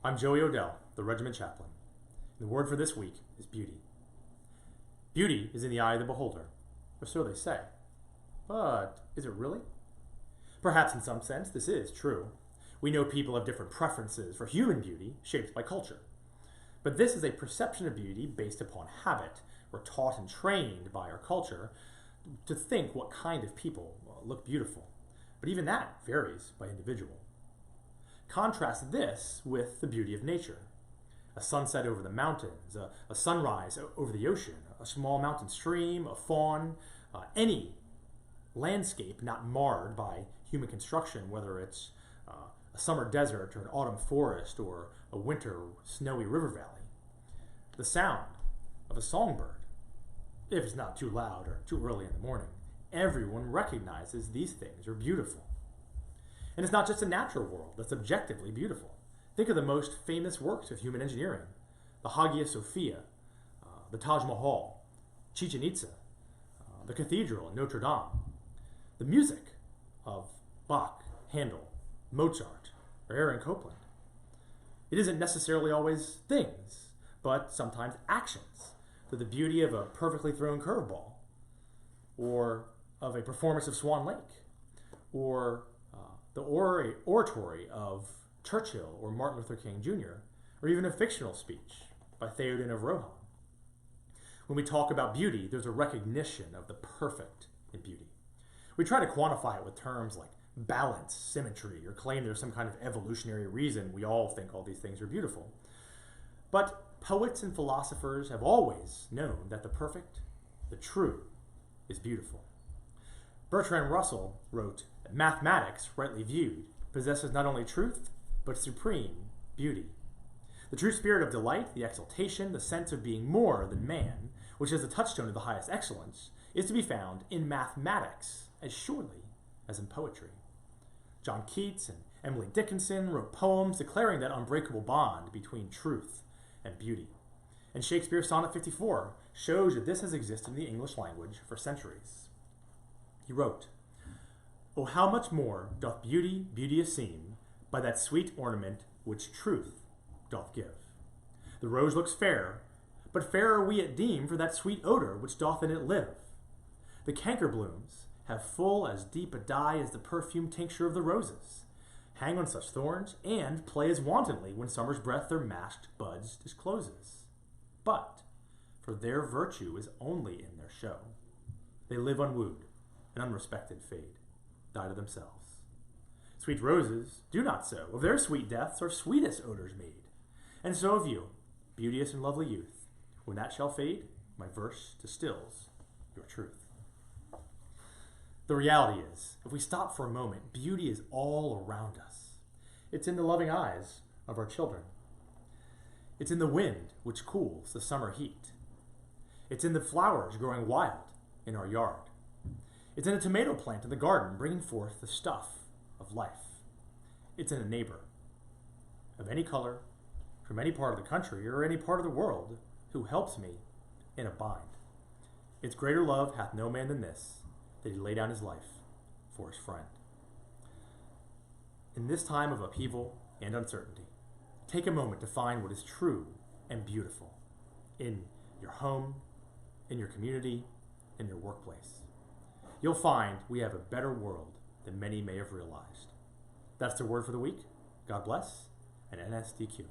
I'm Joey Odell, the regiment chaplain. The word for this week is beauty. Beauty is in the eye of the beholder, or so they say. But is it really? Perhaps in some sense this is true. We know people have different preferences for human beauty shaped by culture. But this is a perception of beauty based upon habit. We're taught and trained by our culture to think what kind of people look beautiful. But even that varies by individual. Contrast this with the beauty of nature. A sunset over the mountains, a sunrise over the ocean, a small mountain stream, a fawn, any landscape not marred by human construction, whether it's a summer desert or an autumn forest or a winter snowy river valley. The sound of a songbird, if it's not too loud or too early in the morning, everyone recognizes these things are beautiful. And it's not just a natural world that's objectively beautiful. Think of the most famous works of human engineering: the Hagia Sophia, the Taj Mahal, Chichen Itza, the cathedral in Notre Dame, the music of Bach, Handel, Mozart, or Aaron Copland. It isn't necessarily always things, but sometimes actions, to the beauty of a perfectly thrown curveball, or of a performance of Swan Lake, or the oratory of Churchill or Martin Luther King Jr., or even a fictional speech by Theoden of Rohan. When we talk about beauty, there's a recognition of the perfect in beauty. We try to quantify it with terms like balance, symmetry, or claim there's some kind of evolutionary reason we all think all these things are beautiful. But poets and philosophers have always known that the perfect, the true, is beautiful. Bertrand Russell wrote that mathematics, rightly viewed, possesses not only truth, but supreme beauty. The true spirit of delight, the exaltation, the sense of being more than man, which is the touchstone of the highest excellence, is to be found in mathematics as surely as in poetry. John Keats and Emily Dickinson wrote poems declaring that unbreakable bond between truth and beauty. And Shakespeare's Sonnet 54 shows that this has existed in the English language for centuries. He wrote, "O how much more doth beauty beauteous seem by that sweet ornament which truth doth give. The rose looks fair, but fairer we it deem for that sweet odor which doth in it live. The canker blooms have full as deep a dye as the perfume tincture of the roses, hang on such thorns, and play as wantonly when summer's breath their masked buds discloses. But for their virtue is only in their show. They live unwooed, and unrespected fade, die to themselves. Sweet roses do not so, of their sweet deaths are sweetest odors made. And so of you, beauteous and lovely youth, when that shall fade, my verse distills your truth." The reality is, if we stop for a moment, beauty is all around us. It's in the loving eyes of our children. It's in the wind which cools the summer heat. It's in the flowers growing wild in our yard. It's in a tomato plant in the garden bringing forth the stuff of life. It's in a neighbor of any color, from any part of the country or any part of the world, who helps me in a bind. Its greater love hath no man than this, that he lay down his life for his friend. In this time of upheaval and uncertainty, take a moment to find what is true and beautiful in your home, in your community, in your workplace. You'll find we have a better world than many may have realized. That's the word for the week. God bless, and NSDQ.